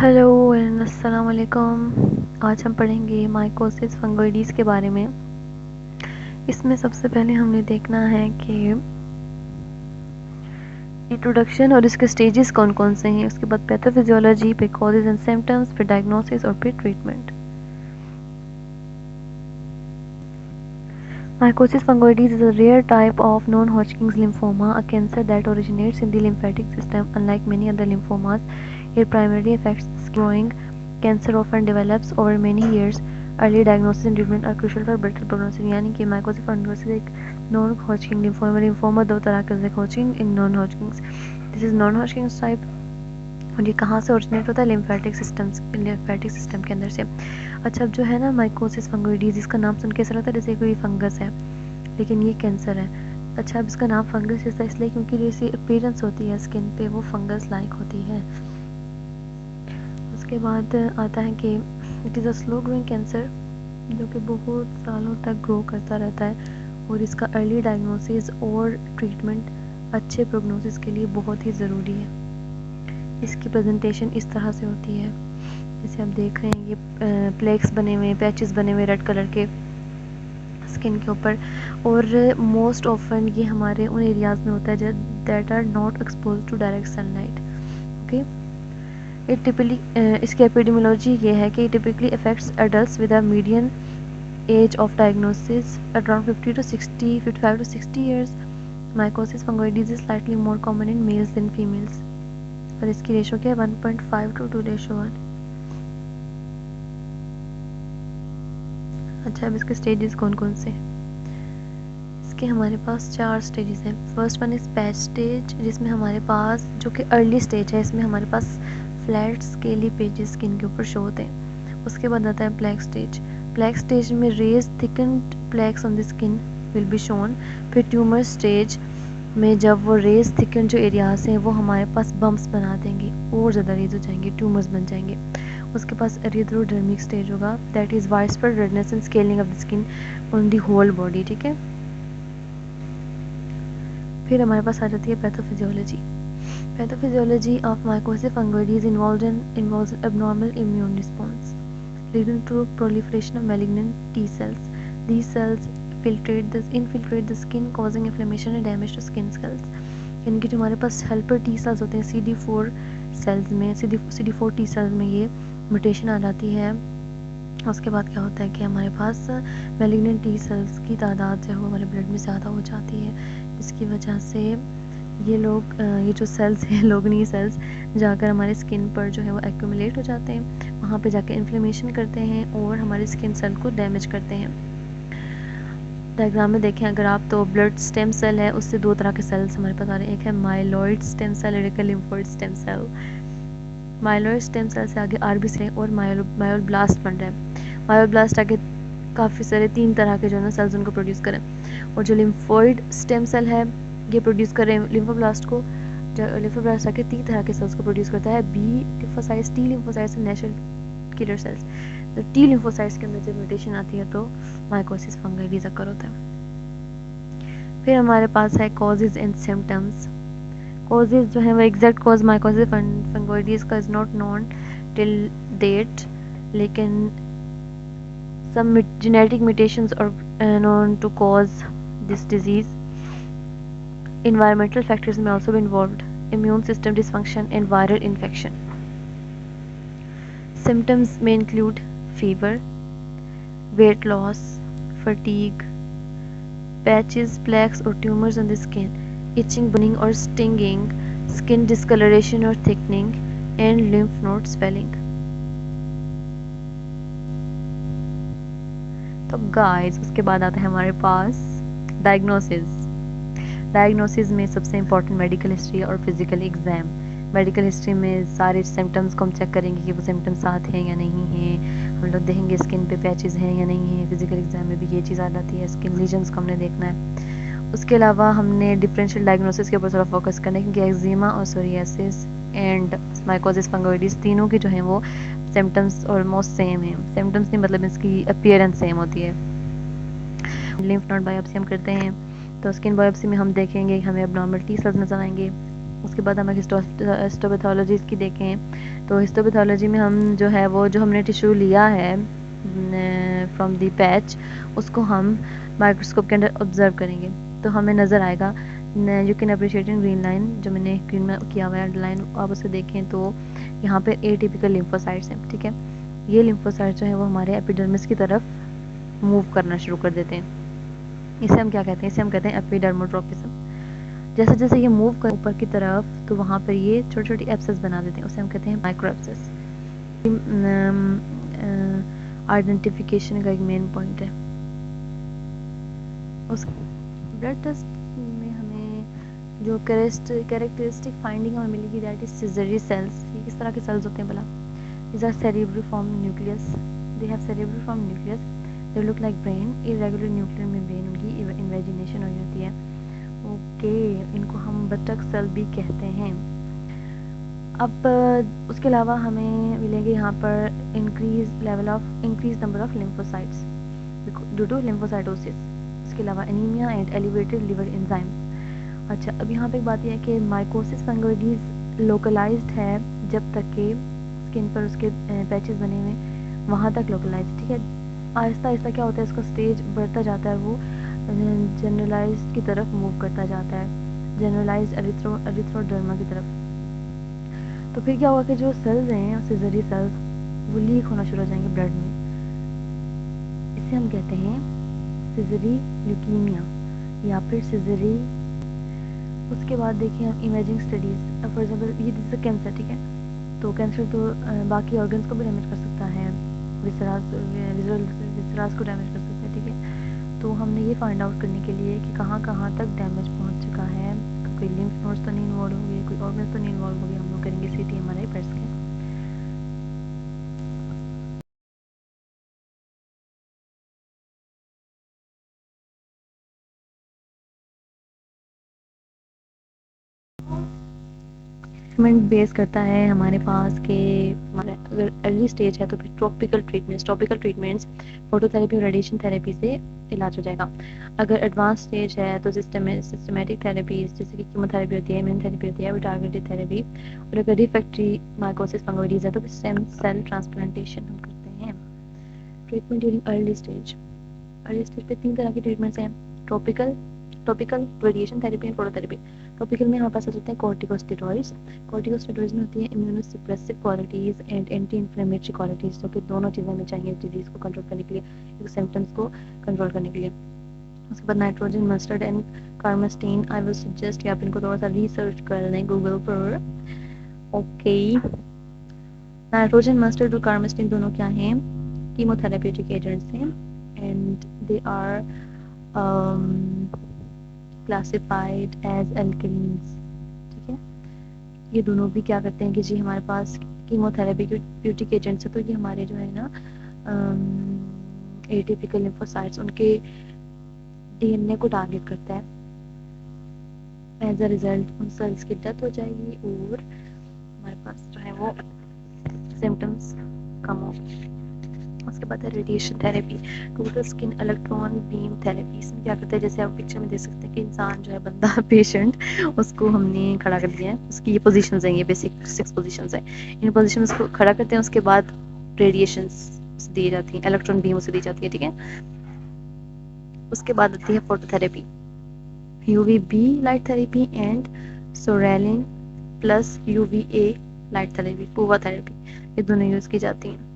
Hello and अस्सलाम वालेकुम। आज हम पढ़ेंगे माइकोसिस फंगोइडीज़ के बारे में। इसमें सबसे पहले हमने देखना है कि इंट्रोडक्शन और इसके स्टेजेस कौन कौन से हैं, उसके बाद पैथोफिजियोलॉजी, फिर कॉजेज एंड सिम्टम्स, फिर डायग्नोसिस और फिर treatment. Mycosis fungoides is a rare type of non-Hodgkin's lymphoma, a cancer that originates in the lymphatic system. Unlike many other lymphomas, it primarily affects the skin. Growing cancer often develops over many years. Early diagnosis and treatment are crucial for better prognosis. यानी कि Mycosis fungoides एक non-Hodgkin lymphoma दो तरह के Hodgkin in non-Hodgkin's. This is non-Hodgkin's type और ये कहाँ से ओरिजिनेट होता है? लिम्फेटिक सिस्टम के अंदर से। अच्छा, अब जो है ना माइकोसिस फंगोइडीज़, इसका नाम सुन के ऐसा लगता है जैसे कोई फंगस है, लेकिन ये कैंसर है। अच्छा, अब इसका नाम फंगस जैसा इसलिए क्योंकि जैसी अपीयरेंस होती है स्किन पे वो फंगस लाइक होती है। उसके बाद आता है कि it is a slow growing cancer जो कि बहुत सालों तक ग्रो करता रहता है और इसका अर्ली डायग्नोसिस और ट्रीटमेंट अच्छे प्रोग्नोसिस के लिए बहुत ही ज़रूरी है। इसकी प्रेजेंटेशन इस तरह से होती है, जैसे आप देख रहे हैं ये प्लेक्स बने हुए, पैचेस बने हुए रेड कलर के स्किन के ऊपर, और मोस्ट ऑफन ये हमारे उन एरियाज़ में होता है that are not exposed to direct sunlight. Okay, it typically इसकी एपिडेमियोलॉजी ये है कि typically affects adults with a median age of diagnosis around 55 to 60 years. Mycosis fungoides is slightly more common in males than females और इसकी ratio क्या है 1.5 to 2:1। अच्छा, अब इसके स्टेजेस कौन कौन से? इसके हमारे पास 4 स्टेजेस हैं। First one is patch stage, जिसमें हमारे पास जो कि अर्ली स्टेज है, इसमें हमारे पास फ्लैट स्केली पेजेस स्किन के ऊपर शो होते हैं। उसके बाद आता है प्लैक स्टेज। प्लैक स्टेज में raised thickened plaques on the skin will be shown. फिर ट्यूमर स्टेज में जब वो रेज थिकन जो एरियाज हैं वो हमारे पास बम्प्स बना देंगे और ज़्यादा रेज हो जाएंगे, ट्यूमर्स बन जाएंगे। उसके पास एरिथ्रोडर्मिक स्टेज होगा, that is widespread redness and scaling of the skin on the whole body. ठीक है, फिर हमारे पास आ जाती है pathophysiology. Pathophysiology of mycosis fungoides involves an abnormal immune response leading to proliferation of malignant T cells. These cells infiltrate the skin causing inflammation and damage to skin cells. यानी कि जो हमारे पास हेल्पर टी सेल्स होते हैं CD4 sales में, CD4 T cells में ये mutation आ जाती है। उसके बाद क्या होता है कि हमारे पास मैलिग्नेंट टी सेल्स की तादाद जो है वो हमारे ब्लड में ज़्यादा हो जाती है, जिसकी वजह से ये जो सेल्स हैं, लोगनी सेल्स, जाकर हमारे स्किन पर जो है वो एक्यूमुलेट हो जाते हैं, वहाँ पे जाकर इन्फ्लेमेशन करते हैं और हमारे स्किन सेल को डैमेज करते हैं। डायग्राम में देखें अगर आप, तो ब्लड स्टेम सेल है, उससे दो तरह के सेल्स हमारे पास आ रहे हैं, एक है माइलॉइड स्टेम सेल और एक है lymphoid stem cell. Myeloid stem cell से आगे आरबीसी और मायोब्लास्ट बन रहा है। मायोब्लास्ट आगे काफ़ी सारे 3 तरह के जो है ना सेल्स उनको प्रोड्यूस करें, और जो लिम्फोइड स्टेम सेल है ये प्रोड्यूस करें लिम्फोब्लास्ट को। जो लिम्फोब्लास्ट आके 3 तरह के सेल्स को प्रोड्यूस करता है, बी लिम्फोसाइट्स, टी लिम्फोसाइट्स और नेचुरल किलर सेल्स। तो टी लिम्फोसाइट्स के अंदर जब म्यूटेशन आती है तो माइकोसिस फंगोइडीज़ अकर होता है। फिर हमारे पास है कॉजेज एंड सिम्टम्स। कॉजेज जो है वो एग्जैक्ट कॉज माइकोसिस फंगोइडीज़ का is not known till date, लेकिन some genetic mutations are known to cause this disease. Environmental factors may also be involved, immune system dysfunction and viral infection. Symptoms may include fever, weight loss, fatigue, patches, plaques or tumors on the skin, itching, burning or stinging, skin discoloration or thickening, and lymph node swelling. तो guys, उसके बाद आता है हमारे पास diagnosis में सबसे important medical history और physical exam. Medical history में सारे सिम्टम्स को हम चेक करेंगे कि वो सिम्टम्स साथ हैं या नहीं हैं, हम लोग देखेंगे स्किन पे पैचेस हैं या नहीं हैं। फिजिकल एग्जाम में भी ये चीज़ आ जाती है, स्किन लीजन्स को हमने देखना है। उसके अलावा हमने डिफरेंशियल डायग्नोसिस के ऊपर थोड़ा फोकस करना है, क्योंकि एक्जिमा और सोरियासिस एंड माइकोसिस फंगोइडीज़ तीनों की जो हैं वो सिम्टम्स ऑलमोस्ट सेम है। सिम्टम्स नहीं मतलब इसकी अपीयरेंस सेम होती है। लिम्फ नोड बायोप्सी हम करते हैं, तो स्किन बायोप्सी में हम देखेंगे हमें एब्नॉर्मल टी सेल्स नजर आएंगे, उसके बाद हम हिस्टोपैथोलॉजी की देखें तो हिस्टोपैथोलॉजी में हम जो है वो जो हमने टिश्यू लिया है फ्रॉम दी पैच, उसको हम माइक्रोस्कोप के अंदर ऑब्जर्व करेंगे तो हमें नज़र आएगा। You can appreciate in green line, जो मैंने ग्रीन में किया हुआ है अंडरलाइन, आप उसे देखें तो यहाँ पे एटिपिकल लिम्फोसाइट्स हैं, ठीक है। ये लिम्फोसाइट्स जो है वो हमारे एपिडर्मिस की तरफ मूव करना शुरू कर देते हैं। इसे हम क्या कहते हैं, इसे हम कहते हैं एपिडर्मोट्रोपिज्म। जैसे जैसे ये मूव कर ऊपर की तरफ तो वहाँ पर ये छोटी छोटी एब्सेस बना देते हैं, उसे हम कहते हैं माइक्रो एब्सेस। आइडेंटिफिकेशन का एक मेन पॉइंट है। उस ब्लड टेस्ट में हमें जो कैरेक्टरिस्टिक फाइंडिंग हमें मिलेगी दैट इज सिजरी सेल्स। ये किस तरह के सेल्स होते हैं भला? These are cerebriform nucleus. They have cerebriform nucleus. They look like brain. Irregular nuclear membrane उनकी इन्वेजिनेशन हो जाती है। ओके, इनको हम बटक सेल भी कहते हैं। अब उसके अलावा हमें मिलेंगे यहाँ पर increase number of lymphocytes due to lymphocytosis. इसके अलावा anaemia and elevated liver enzyme. अच्छा, अब यहाँ पे एक बात यह है कि माइकोसिस फंगोइडीज लोकलाइज्ड है जब तक कि स्किन पर उसके पैचेस बने हुए वहाँ तक लोकलाइज, ठीक है। आहिस्ता आहिस्ता क्या होता है, इसका स्टेज बढ़ता जाता है, वो जनरलाइज्ड की तरफ मूव करता जाता है, जनरलाइज्ड एरिथ्रोडर्मा की तरफ। तो फिर क्या होगा कि जो सेल्स हैं सिजरी सेल्स वो लीक होना शुरू हो जाएंगे ब्लड में। इसे हम कहते हैं सिजरी ल्यूकीमिया या फिर सिजरी। उसके बाद देखिए हम इमेजिंग स्टडीज, फॉर एग्जांपल ये दिस कैंसर, ठीक है। तो कैंसर तो बाकी ऑर्गन्स को भी डैमेज कर सकता है, विसरास को डैमेज कर सकता है, ठीक है। तो हमने ये फाइंड आउट करने के लिए कि कहाँ कहाँ तक डैमेज पहुँच चुका है, कोई लिम्फ नोड्स तो नहीं इन्वॉल्व हो गए, कोई ऑर्गन्स तो नहीं इन्वॉल्व हो गए, हम लोग करेंगे CT MRI PET scan. Treatment base करता है हमारे पास के अगर अर्ली स्टेज है तो फिर टॉपिकल ट्रीटमेंट्स फोटोथेरेपी और रेडिएशन थेरेपी से इलाज हो जाएगा। अगर एडवांस स्टेज है तो सिस्टमेटिक थेरेपीज जैसे कि कीमोथेरेपी होती है, इम्यून थेरेपी होती है, टारगेटेड थेरेपी। और अगर रिफैक्टरी माइकोसिस फंगोइडीज है तो फिर स्टेम सेल ट्रांसप्लांटेशन हम करते हैं। ट्रीटमेंट ड्यूरिंग अर्ली स्टेज पे 3 तरह की ट्रीटमेंट्स हैं, topical radiation therapy and phototherapy. Topical में हमारे पास आ जाते हैं कॉर्टिकोस्टेरॉइड्स में होती है immunosuppressive qualities and anti inflammatory qualities, जो कि दोनों चीज़ें हमें चाहिए डिजीज को कंट्रोल करने के लिए, सिम्टम्स को कंट्रोल करने के लिए। उसके बाद nitrogen mustard and carmustine. I will suggest कि आप इनको थोड़ा सा रिसर्च कर लें गूगल पर। ओके, नाइट्रोजन मस्टर्ड और कार्मास्टीन दोनों क्या हैं? कीमोथेरेप्यूटिक एजेंट्स हैं and they are classified as alkalines, ठीक है। ये दोनों भी क्या करते हैं कि जी हमारे पास कीमोथेरेप्यूटिक एजेंट्स है तो ये हमारे जो है ना एटिपिकल लिम्फोसाइट्स उनके डीएनए को टारगेट करता है। एज अ रिजल्ट उन सेल्स की डेथ हो जाएगी और हमारे पास जो है वो सिम्टम्स कम हो। उसके बाद है radiation therapy, total skin electron beam therapy. इसमें क्या करते हैं, जैसे आप पिक्चर में देख सकते हैं कि इंसान जो है बंदा पेशेंट, उसको हमने खड़ा कर दिया है, उसकी ये पोजीशंस हैं, ये बेसिक 6 पोजीशंस हैं। इन पोजीशंस को खड़ा करते हैं, उसके बाद रेडिएशंस दी जाती हैं, इलेक्ट्रॉन बीम उसे दी जाती है, ठीक है। उसके बाद आती है phototherapy, UVB light therapy and psoralen plus UVA light therapy, PUVA therapy, ये दोनों यूज की जाती हैं।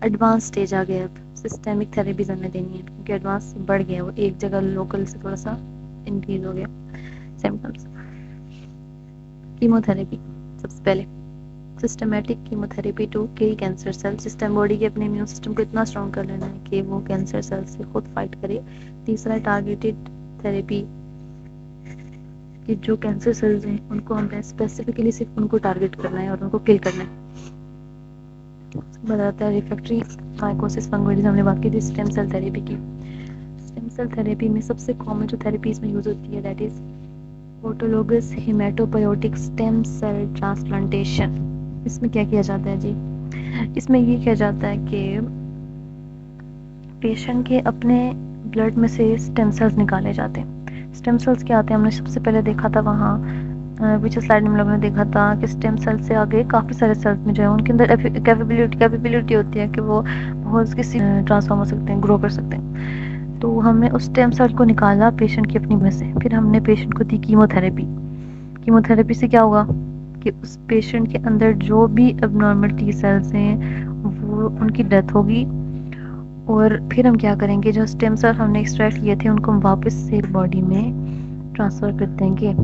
एडवांस स्टेज आ गया, अब सिस्टेमिक थेरेपीज हमें देनी है क्योंकि एडवांस बढ़ गया, वो एक जगह लोकल से थोड़ा सा इंक्रीज हो गया सिम्टम्स। कीमोथेरेपी सबसे पहले, systematic chemotherapy to kill cancer cell. System body के अपने इम्यून सिस्टम को इतना स्ट्रॉन्ग कर लेना है कि वो कैंसर सेल से खुद फाइट करे। तीसरा टारगेटेड थेरेपी कि जो कैंसर सेल्स हैं उनको हमने स्पेसिफिकली सिर्फ उनको टारगेट करना है और उनको किल करना है। बताता है रिफैक्टरी माइकोसिस फंगोइडीज, हमने बात की थी स्टेम सेल थेरेपी की। स्टेम सेल थेरेपी में सबसे कॉमन जो थेरेपी इसमें यूज होती है that is autologous haematopoietic stem cell transplantation. इसमें क्या किया जाता है जी, इसमें ये किया जाता है कि पेशेंट के अपने ब्लड में से स्टेम सेल्स निकाले जाते हैं। स्टेम सेल्स क्या आते हैं, हमने सबसे पहले देखा था वहाँ पीछे स्लाइड में हम लोगों ने देखा था कि स्टेम सेल से आगे काफ़ी सारे सेल्स में जो है उनके अंदर कैपेबिलिटी होती है कि वो बहुत किसी ट्रांसफॉर्म हो सकते हैं, ग्रो कर सकते हैं। तो हमने उस स्टेम सेल को निकाला पेशेंट की अपनी में से, फिर हमने पेशेंट को दी कीमोथेरेपी। कीमोथेरेपी से क्या होगा कि उस पेशेंट के अंदर जो भी एबनॉर्मल टी सेल्स हैं वो उनकी डेथ होगी। और फिर हम क्या करेंगे, जो स्टेम सेल हमने एक्सट्रैक्ट किए थे उनको हम वापस से बॉडी में ट्रांसफ़र कर देंगे।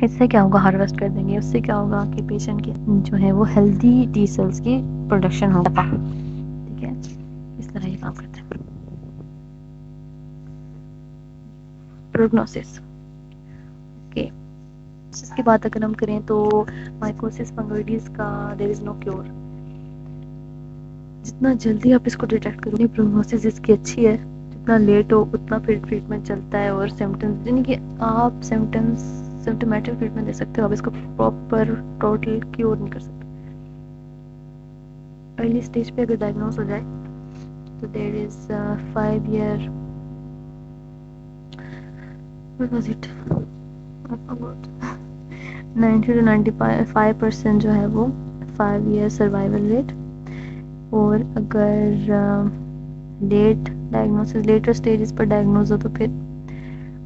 इससे क्या होगा, हार्वेस्ट कर देंगे। उससे क्या होगा कि पेशेंट के जो है वो हेल्दी टी सेल्स की प्रोडक्शन होगा। ठीक है, इस तरह ये काम करते हैं। प्रोग्नोसिस, ओके, इसकी बात अगर हम करें तो माइकोसिस फंगोइडिस का देयर इज़ नो क्योर। जितना जल्दी आप इसको डिटेक्ट करोगे प्रोग्नोसिस इसकी अच्छी है, जितना लेट हो उतना फिर ट्रीटमेंट चलता है और सिम्टम्स यानी कि आप सिम्टोमेटिक ट्रीटमेंट दे सकते हो, आप इसको प्रॉपर टोटल क्योर नहीं कर सकते। अर्ली स्टेज पे अगर डायग्नोस हो जाए तो there is 5 year, what was it, I forgot, 90 to 95% जो है वो 5 ईयर सर्वाइवल रेट। और अगर लेट डायग्नोसिस लेटर स्टेजेस पर डायग्नोज हो तो फिर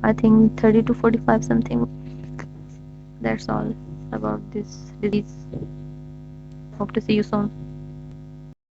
I think 30 to 45 something. That's all about this disease, hope to see you soon.